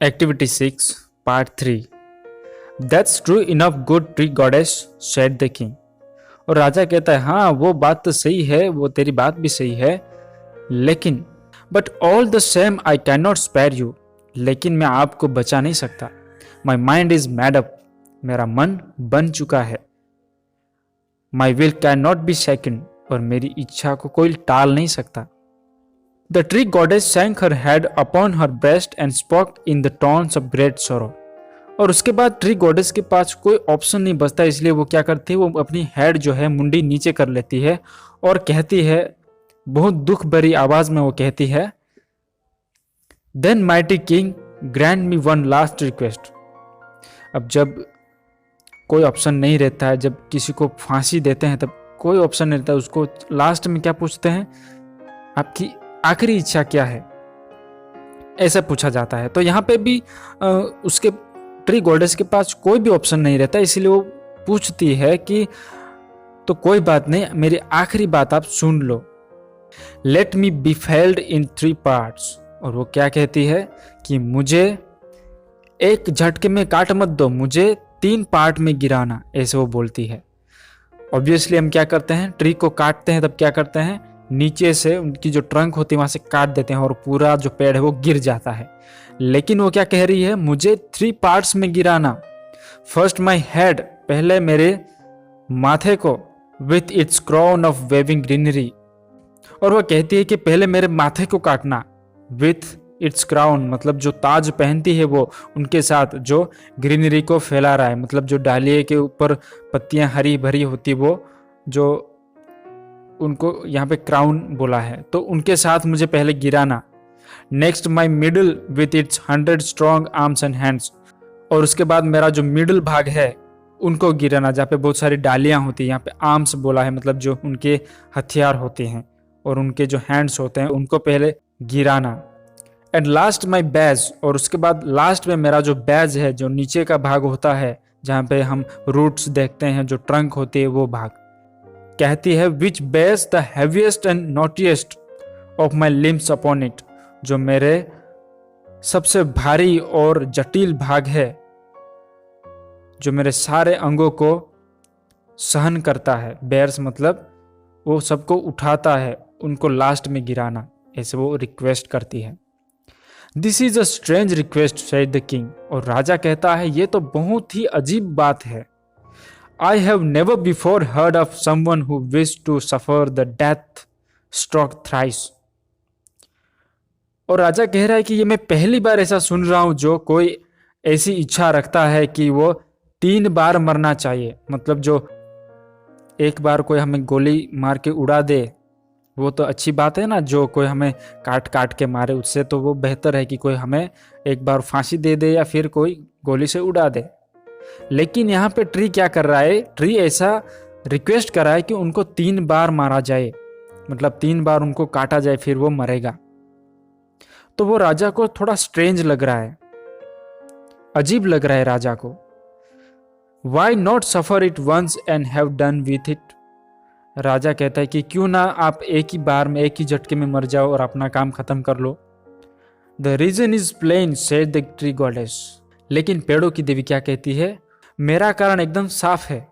Activity 6, Part 3. That's true enough, good tree goddess, said the king. और राजा कहता है हाँ वो बात तो सही है, वो तेरी बात भी सही है, लेकिन but all the same I can not spare you, लेकिन मैं आपको बचा नहीं सकता. My mind is made up, मेरा मन बन चुका है. My will can not be second, और मेरी इच्छा को कोई टाल नहीं सकता. The tree goddess sank her head upon her breast and spoke in the tones of great sorrow. और उसके बाद ट्री गॉडेस के पास कोई ऑप्शन नहीं बचता, इसलिए वो क्या करती है, वो अपनी हेड जो है मुंडी नीचे कर लेती है और कहती है, बहुत दुख भरी आवाज में वो कहती है, Then mighty king grant me one last request. अब जब कोई ऑप्शन नहीं रहता है, जब किसी को फांसी देते हैं तब कोई ऑप्शन नहीं रहता, उसको लास्ट में क्या पूछते हैं, आपकी आखिरी इच्छा क्या है, ऐसा पूछा जाता है. तो यहाँ पे भी उसके ट्री गॉडेस के पास कोई भी ऑप्शन नहीं रहता, इसीलिए वो पूछती है कि तो कोई बात नहीं, मेरी आखिरी बात आप सुन लो. Let me be felled in 3 parts. और वो क्या कहती है कि मुझे एक झटके में काट मत दो, मुझे 3 पार्ट में गिराना, ऐसे वो बोलती है. ऑब्वियसली हम क्या करते हैं, ट्री को काटते हैं तब क्या करते हैं, नीचे से उनकी जो ट्रंक होती है वहां से काट देते हैं और पूरा जो पेड़ है वो गिर जाता है. लेकिन वो क्या कह रही है, मुझे 3 पार्ट्स में गिराना. फर्स्ट माई हेड, पहले मेरे माथे को, with its crown of waving greenery. और वो कहती है कि पहले मेरे माथे को काटना, विथ इट्स क्राउन मतलब जो ताज पहनती है वो, उनके साथ जो ग्रीनरी को फैला रहा है, मतलब जो डालिये के ऊपर पत्तियां हरी भरी होती, वो जो उनको यहाँ पे क्राउन बोला है, तो उनके साथ मुझे पहले गिराना. Next my middle with its 100 strong arms and hands. और उसके बाद मेरा जो मिडल भाग है उनको गिराना, जहाँ पे बहुत सारी डालियां होती है, यहाँ पे आर्म्स बोला है मतलब जो उनके हथियार होते हैं, और उनके जो हैंड्स होते हैं उनको पहले गिराना. एंड लास्ट माई बैज, और उसके बाद लास्ट में मेरा जो बैज है, जो नीचे का भाग होता है जहाँ पे हम रूट्स देखते हैं, जो ट्रंक होती है वो भाग. कहती है which bears the heaviest and knottiest of my limbs upon it, जो मेरे सबसे भारी और जटिल भाग है, जो मेरे सारे अंगों को सहन करता है. बेयर्स मतलब वो सबको उठाता है, उनको लास्ट में गिराना, ऐसे वो रिक्वेस्ट करती है. This is a strange request said the king. और राजा कहता है ये तो बहुत ही अजीब बात है. I have never before heard of someone who wished to suffer the death stroke thrice. और राजा कह रहा है कि ये मैं पहली बार ऐसा सुन रहा हूं जो कोई ऐसी इच्छा रखता है कि वो 3 बार मरना चाहिए. मतलब जो एक बार कोई हमें गोली मार के उड़ा दे वो तो अच्छी बात है ना, जो कोई हमें काट काट के मारे उससे तो वो बेहतर है कि कोई हमें एक बार फांसी दे दे या फिर कोई गोली से उड़ा दे. लेकिन यहाँ पे ट्री क्या कर रहा है, ट्री ऐसा रिक्वेस्ट कर रहा है कि उनको 3 बार मारा जाए, मतलब 3 बार उनको काटा जाए फिर वो मरेगा. तो वो राजा को थोड़ा स्ट्रेंज लग रहा है, अजीब लग रहा है राजा को. Why not suffer it once and have done with it. राजा कहता है कि क्यों ना आप एक ही बार में, एक ही झटके में मर जाओ और अपना काम खत्म कर लो. The reason is plain said the tree goddess. लेकिन पेड़ों की देवी क्या कहती है, मेरा कारण एकदम साफ है.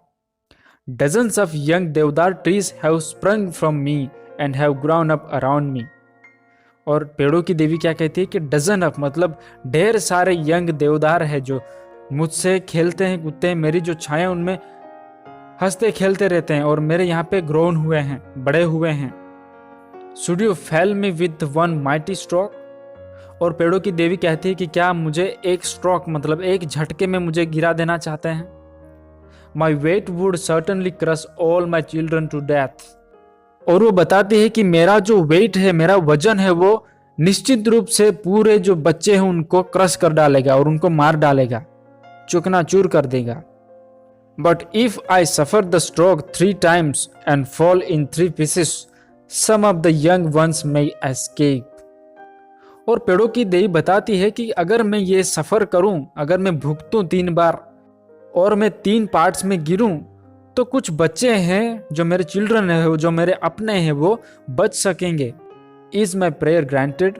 डजन्स ऑफ यंग देवदार trees have sprung from me and have ground up around me. और पेड़ों की देवी क्या कहती है कि डजन ऑफ मतलब ढेर सारे यंग देवदार है जो मुझसे खेलते हैं, कूदते हैं, मेरी जो छाया उनमें हंसते खेलते रहते हैं और मेरे यहाँ पे ग्रोन हुए हैं, बड़े हुए हैं. Should you fail me with one mighty stroke. और पेड़ों की देवी कहती है कि क्या मुझे एक स्ट्रोक मतलब एक झटके में मुझे गिरा देना चाहते हैं. My weight would certainly crush all my children to death. और वो बताती है कि मेरा जो वेट है, मेरा वजन है, वो निश्चित रूप से पूरे जो बच्चे हैं उनको क्रश कर डालेगा और उनको मार डालेगा, चूकनाचूर कर देगा. But if I suffer the stroke 3 times and fall in 3 pieces, some of the young ones may escape. और पेड़ों की देवी बताती है कि अगर मैं ये सफर करूं, अगर मैं भुगतूं 3 बार और मैं 3 पार्ट्स में गिरूं, तो कुछ बच्चे हैं जो मेरे चिल्ड्रन है, जो मेरे अपने हैं, वो बच सकेंगे. Is my prayer granted.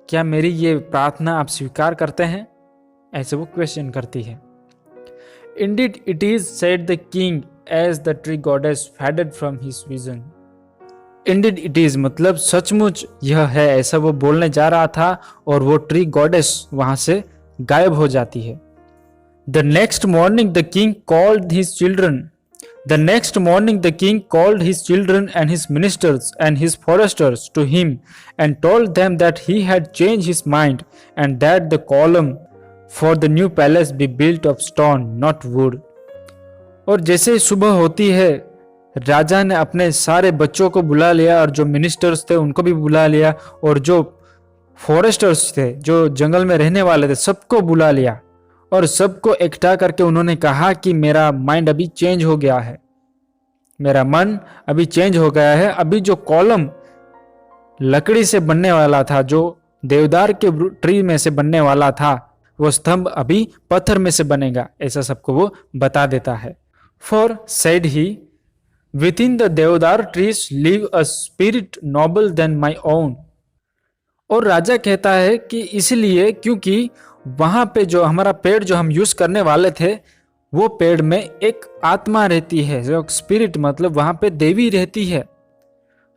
क्या मेरी ये प्रार्थना आप स्वीकार करते हैं? ऐसे वो क्वेश्चन करती है। Indeed it is, said the king as the tree goddess faded from his vision. Indeed it is मतलब सचमुच यह है, ऐसा वो बोलने जा रहा था और वो ट्री गॉडेस वहां से गायब हो जाती है। The next morning the king called his children. The next morning the king called his children and his ministers and his foresters to him and told them that he had changed his mind and that the column for the new palace be built of stone, not wood. और जैसे ही सुबह होती है, राजा ने अपने सारे बच्चों को बुला लिया और जो मिनिस्टर्स थे उनको भी बुला लिया और जो फॉरेस्टर्स थे, जो जंगल में रहने वाले थे, सबको बुला लिया और सबको इकट्ठा करके उन्होंने कहा कि मेरा माइंड अभी चेंज हो गया है, मेरा मन अभी चेंज हो गया है। अभी जो कॉलम लकड़ी से बनने वाला था, जो देवदार के ट्री में से बनने वाला था, वो स्तंभ अभी पत्थर में से बनेगा, ऐसा सबको वो बता देता है। For said he within the देवदार trees live a spirit noble than my own. और राजा कहता है कि इसलिए क्योंकि वहां पे जो हमारा पेड़ जो हम यूज करने वाले थे, वो पेड़ में एक आत्मा रहती है, जो स्पिरिट मतलब वहां पे देवी रहती है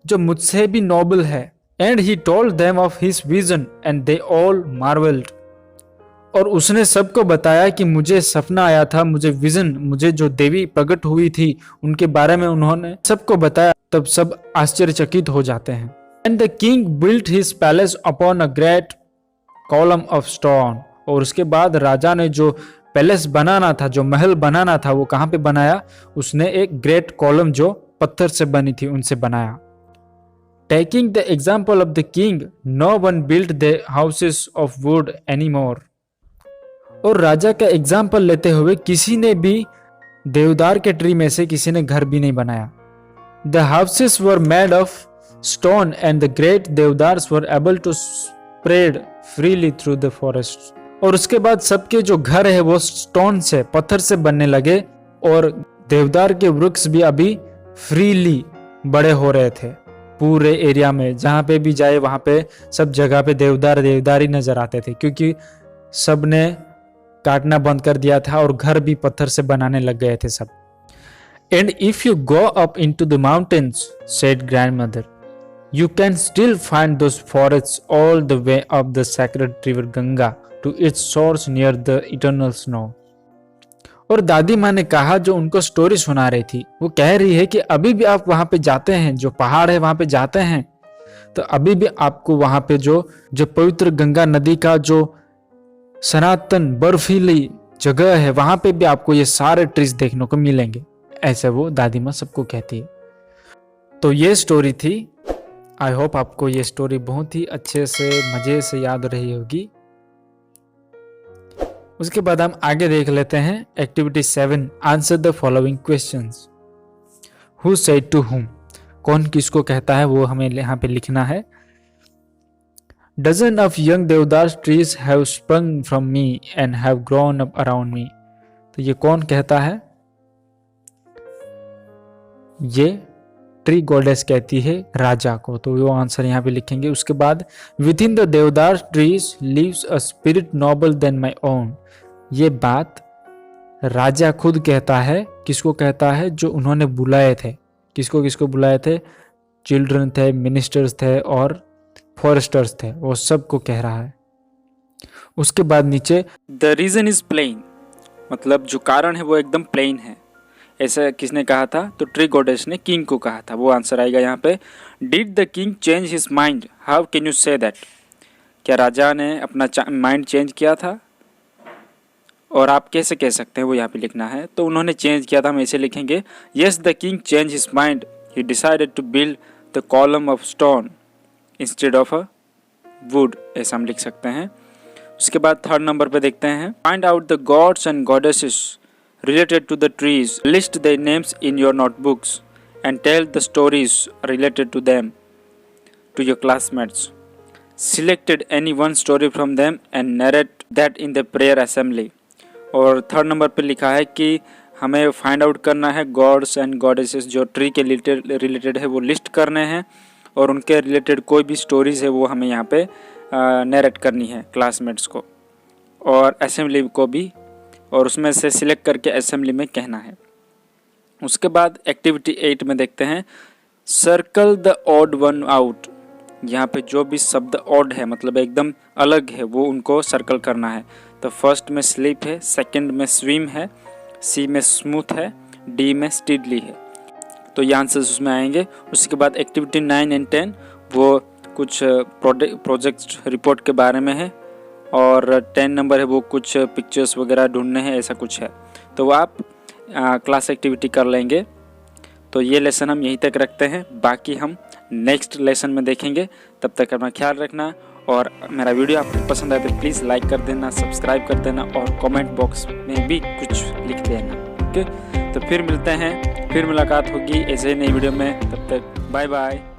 जो मुझसे भी नोबल है। And he told them of his vision and they all marvelled. और उसने सबको बताया कि मुझे सपना आया था, मुझे विजन, मुझे जो देवी प्रकट हुई थी उनके बारे में उन्होंने सबको बताया, तब सब आश्चर्यचकित हो जाते हैं। And the king built his palace upon a great column of stone. और उसके बाद राजा ने जो पैलेस बनाना था, जो महल बनाना था, वो कहाँ पे बनाया? उसने एक ग्रेट कॉलम जो पत्थर से बनी थी उनसे बनाया। Taking the example of the king, no one built the houses of wood any more. और राजा का एग्जाम्पल लेते हुए किसी ने भी देवदार के ट्री में से किसी ने घर भी नहीं बनाया। The houses were made of stone and the great deodars were able to spread freely through the forest. और उसके बाद सबके जो घर है वो स्टोन से, पत्थर से बनने लगे और देवदार के वृक्ष भी अभी फ्रीली बड़े हो रहे थे पूरे एरिया में। जहां पे भी जाए वहां पे सब जगह पे देवदार ही नजर आते थे, क्योंकि सब ने काटना बंद कर दिया था और घर भी पत्थर से बनाने लग गए थे सब। And if you go up into the mountains, said grandmother, you can still find those forests all the way up the sacred river Ganga to its source near the eternal snow. और दादी माँ ने कहा, जो उनको story सुना रही थी, वो कह रही है कि अभी भी आप वहां पे जाते हैं, जो पहाड़ है वहां पे जाते हैं, तो अभी भी आपको वहां पे जो पवित्र गंगा नदी का जो सनातन बर्फीली जगह है, वहां पे भी आपको ये सारे ट्रीज देखने को मिलेंगे। ऐसे वो दादी माँ सबको कहती है। तो ये स्टोरी थी। आई होप आपको ये स्टोरी बहुत ही अच्छे से मजे से याद रही होगी। उसके बाद हम आगे देख लेते हैं activity 7, answer the following questions. Who said to whom, कौन किसको कहता है वो हमें यहाँ पे लिखना है। डजन ऑफ यंग देवदार trees have sprung from me and have grown up around me. तो ये कौन कहता है? ये ट्री गॉडेस कहती है राजा को, तो वो आंसर यहाँ पे लिखेंगे। उसके बाद विद इन द देवदार trees lives a spirit noble than my own. ये बात राजा खुद कहता है। किसको कहता है? जो उन्होंने बुलाए थे। किसको किसको बुलाए थे? चिल्ड्रन थे, मिनिस्टर्स थे और फॉरेस्टर्स थे, वो सबको कह रहा है। उसके बाद नीचे द रीजन इज प्लेन, मतलब जो कारण है वो एकदम प्लेन है। ऐसा किसने कहा था? तो ट्री गॉडेस ने किंग को कहा था। वो आंसर आएगा यहाँ पे। Did the king change his mind, how can you say that? क्या राजा ने अपना माइंड चेंज किया था? और आप कैसे कह सकते हैं, वो यहाँ पे लिखना है। तो उन्होंने चेंज किया था, हम ऐसे लिखेंगे, yes the king change his mind, he decided to build the column of stone instead of a wood, ऐसा हम लिख सकते हैं। उसके बाद 3rd नंबर पे देखते हैं, find out the gods and goddesses related to the trees, list their names in your notebooks and tell the stories related to them to your classmates. Selected any one story from them and narrate that in the prayer assembly. और 3rd number पे लिखा है कि हमें find out करना है gods and goddesses जो tree के रिलेटेड है, वो लिस्ट करने हैं और उनके रिलेटेड कोई भी स्टोरीज है वो हमें यहाँ पे नरेट करनी है क्लासमेट्स को। और असेंबली को भी, और उसमें से सिलेक्ट करके असेंबली में कहना है। उसके बाद एक्टिविटी 8 में देखते हैं circle the odd one out. यहाँ पे जो भी शब्द ऑड है मतलब एकदम अलग है वो उनको सर्कल करना है। तो फर्स्ट में स्लीप है, सेकंड में स्विम है, सी में स्मूथ है, डी में स्टीडली है। तो ये आंसर्स उसमें आएंगे। उसके बाद एक्टिविटी 9 एंड 10 वो कुछ प्रोजेक्ट रिपोर्ट के बारे में है, और 10 नंबर है वो कुछ पिक्चर्स वगैरह ढूंढने हैं, ऐसा कुछ है। तो वो आप क्लास एक्टिविटी कर लेंगे। तो ये लेसन हम यहीं तक रखते हैं, बाकी हम नेक्स्ट लेसन में देखेंगे। तब तक अपना ख्याल रखना, और मेरा वीडियो आपको पसंद आए तो प्लीज़ लाइक कर देना, सब्सक्राइब कर देना, और कमेंट बॉक्स में भी कुछ लिख देना। ओके, तो फिर मिलते हैं, फिर मुलाकात होगी ऐसे ही नई वीडियो में। तब तक बाय बाय।